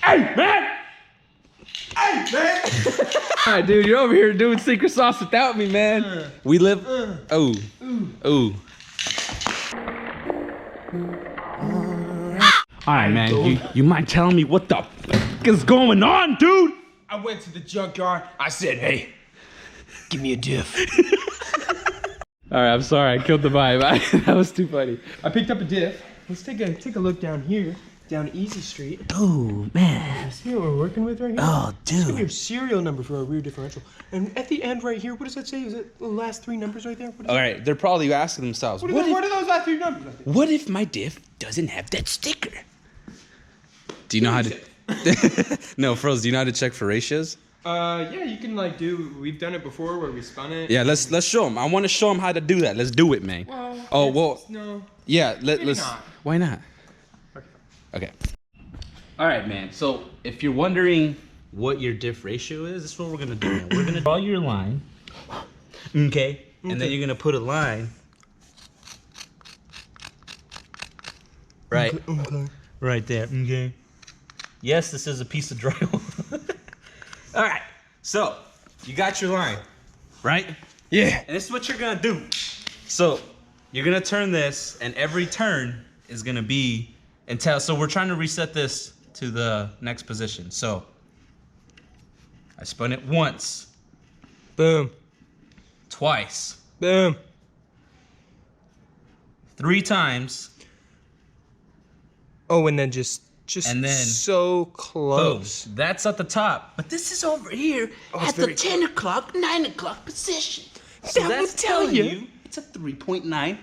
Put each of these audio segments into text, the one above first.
Hey, man! Hey, man! Alright, dude, you're over here doing secret sauce without me, man. We live. Oh. Oh. Alright, man. You mind telling me what the fuck is going on, dude? I went to the junkyard. I said, hey, give me a diff. Alright, I'm sorry. I killed the vibe. That was too funny. I picked up a diff. Let's take a look down here, down Easy Street. Oh, man. See what we're working with right here? Oh, This is dude. your serial number for our rear differential. And at the end right here, what does that say? Is it the last 3 numbers right there? All right, they're probably asking themselves, What are those last 3 numbers right there? what if my diff doesn't have that sticker? Do you know how to? No, Froze. Do you know how to check for ratios? Yeah, you can like we've done it before where we spun it. Yeah, let's show them. I want to show them how to do that. Let's do it, man. Well, no. Yeah, let's. not. Why not? Okay. All right, man. So if you're wondering what your diff ratio is, this is what we're gonna do. Man. We're gonna draw your line. Okay. And then you're gonna put a line. Right. Okay. Right there. Okay. Yes, this is a piece of drywall. All right. So you got your line, right? Yeah. And this is what you're gonna do. So you're gonna turn this, and every turn is gonna be until. So we're trying to reset this to the next position. So I spun it once, Boom. twice, Boom. 3 times. Oh, and then just And then so Boom. close. That's at the top. But this is over here it's at the very 10 o'clock, 9 o'clock position. So That that's would tell telling you. you it's a 3.9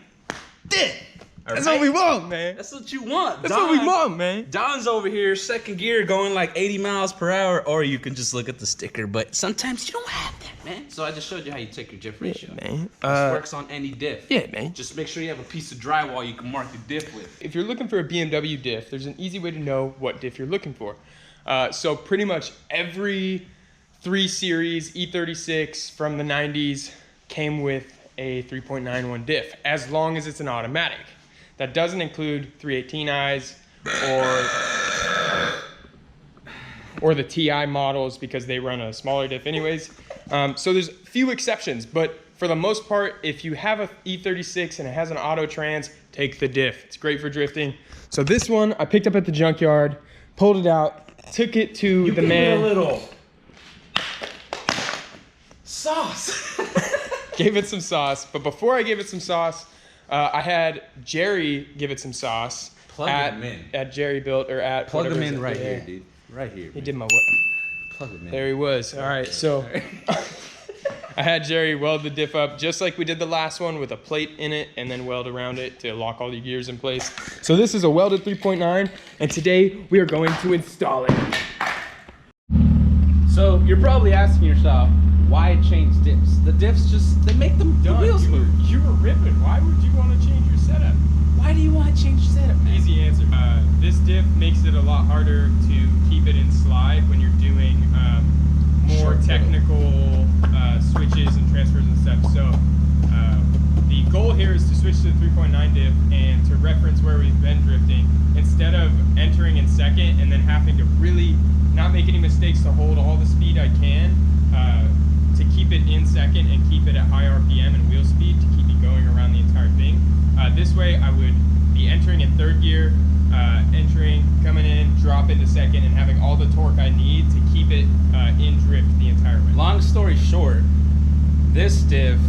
diff. That's what we want, man. That's what you want. That's what we want, man. Don's over here, second gear, going like 80 miles per hour, or you can just look at the sticker. But sometimes you don't have that, man. So I just showed you how you check your diff ratio. Man. This works on any diff. Yeah, man. Just make sure you have a piece of drywall you can mark the diff with. If you're looking for a BMW diff, there's an easy way to know what diff you're looking for. So pretty much every 3 Series E36 from the 90s came with a 3.91 diff, as long as it's an automatic. That doesn't include 318i's or the TI models because they run a smaller diff anyways. So there's few exceptions, but for the most part, if you have a E36 and it has an auto trans, take the diff. It's great for drifting. So this one I picked up at the junkyard, pulled it out, took it to the man. A little sauce. Gave it some sauce, but before I gave it some sauce, I had Jerry give it some sauce. Plug him in. At Jerry Built or at Plug him whatever in right yeah. here, dude. Right here. He did my what? Plug him in. There he was. All right, so I had Jerry weld the diff up just like we did the last one with a plate in it and then weld around it to lock all the gears in place. So this is a welded 3.9 and today we are going to install it. So you're probably asking yourself, why change diffs? The diffs just, they make them the wheels move. You were ripping. Why would you want to change your setup? Why do you want to change your setup, man? Easy answer. This diff makes it a lot harder to keep it in slide when you're doing more technical switches and transfers and stuff. So the goal here is to switch to the 3.9 diff and to reference where we've been drifting. Instead of entering in second and then having to really not make any mistakes to hold all the speed I can, to keep it in second and keep it at high RPM and wheel speed to keep me going around the entire thing. This way I would be entering in 3rd gear, entering, coming in, drop into second, and having all the torque I need to keep it in drift the entire way. Long story short, this diff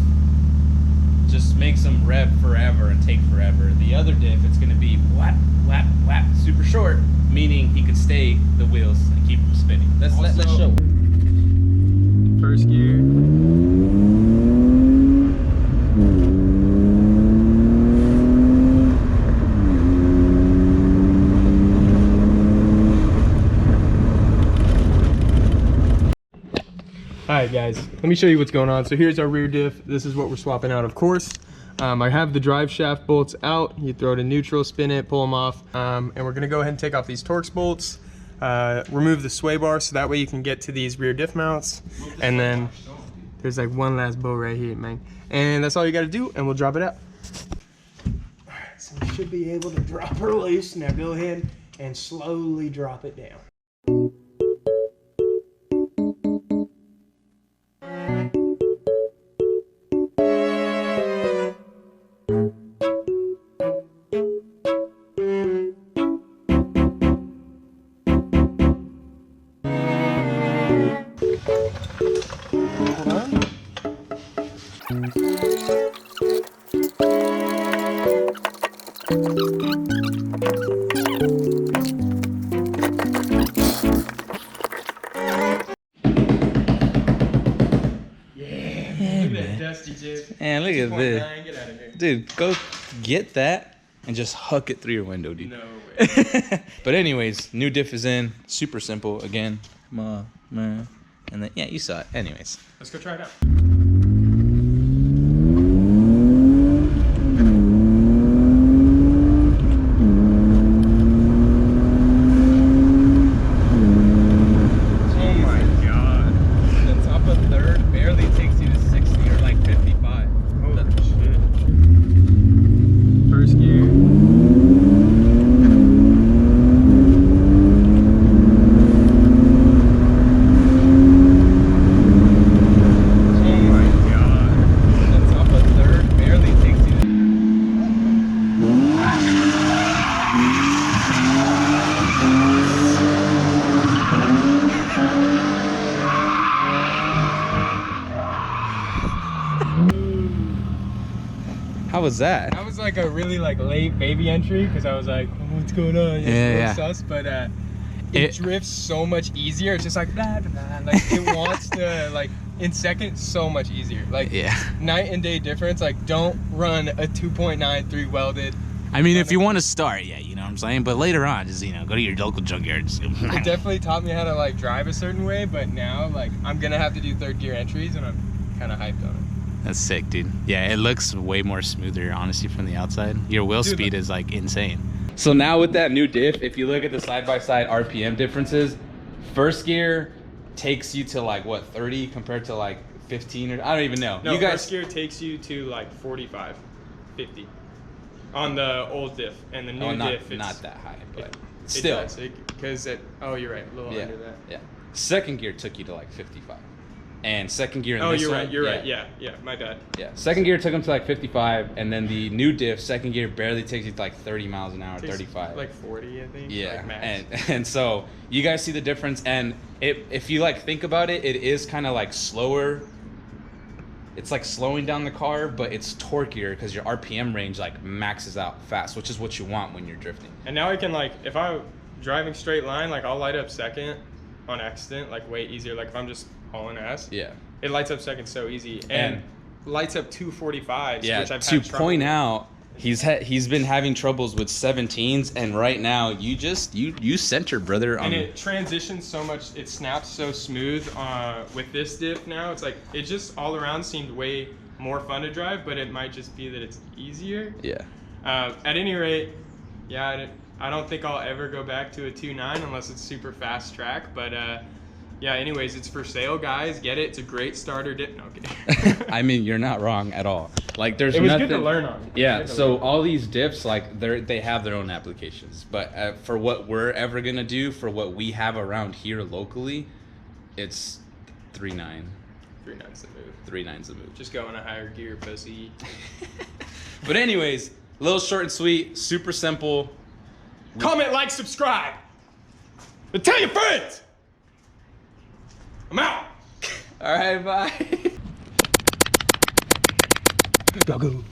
just makes them rev forever and take forever. The other diff, it's gonna be whap, whap, whap, super short, meaning he could stay the wheels and keep them spinning. Let's show. 1st gear. Alright guys, let me show you what's going on. So here's our rear diff. This is what we're swapping out, of course. I have the drive shaft bolts out. You throw it in neutral, spin it, pull them off. And we're gonna go ahead and take off these Torx bolts, remove the sway bar so that way you can get to these rear diff mounts. And then there's like one last bow right here, man. And that's all you gotta do, and we'll drop it out. Alright, so we should be able to drop her loose. Now go ahead and slowly drop it down. at this. 2.9, get out of here. Dude, go get that and just huck it through your window, dude. No way. But anyways, new diff is in. Super simple. Again, and then yeah, you saw it. Anyways, Let's go try it out. how was that? That was like a really like late baby entry because I was like, oh, what's going on? Yeah. Sus, but it drifts so much easier. It's just like blah, blah, blah. Like it wants to like in second so much easier. Like night and day difference. Like don't run a 2.93 welded. I mean, if you want to start, yeah, you know what I'm saying. But later on, just go to your local junkyards. It definitely taught me how to like drive a certain way. But now like I'm gonna have to do third gear entries, and I'm kind of hyped on it. That's sick, dude. Yeah, it looks way more smoother, honestly, from the outside. Your wheel speed is like insane. So now with that new diff, if you look at the side-by-side RPM differences, first gear takes you to like what, 30 compared to like 15 or I don't even know. No, you guys, first gear takes you to like 45, 50 on the old diff, and the new diff it's not that high, but it still. does, because oh, you're right, a little under that. Yeah. Second gear took you to like 55. And second gear in this you're one, right, you're right. Yeah, my bad. Yeah, second gear took them to like 55, and then the new diff, second gear barely takes you to like 30 miles an hour, 35. Like 40, I think. Yeah, like max. and so you guys see the difference, and if you like think about it, it is kind of like slower. It's like slowing down the car, but it's torquier because your RPM range like maxes out fast, which is what you want when you're drifting. And now I can like, if I'm driving straight line, like I'll light up second on accident, like way easier. Like if I'm just hauling ass. Yeah. It lights up second so easy, and lights up 245s. Yeah. Which I've to had point out, he's been having troubles with 17s, and right now you center, brother. And it transitions so much. It snaps so smooth with this diff now. It's like it just all around seemed way more fun to drive, but it might just be that it's easier. Yeah. At any rate, yeah, I don't think I'll ever go back to a 2.9 unless it's super fast track, but. Yeah, anyways, it's for sale, guys. Get it. It's a great starter dip. No, okay. I mean, you're not wrong at all. Like, there's it was nothing... good to learn on. Yeah, so all these dips, like, they have their own applications. But for what we're ever going to do, for what we have around here locally, it's 3.9. 3.9's the move. 3.9's the move. Just go in a higher gear, pussy. But anyways, a little short and sweet, super simple. Comment, like, subscribe. And tell your friends. I'm out. All right, bye. Go.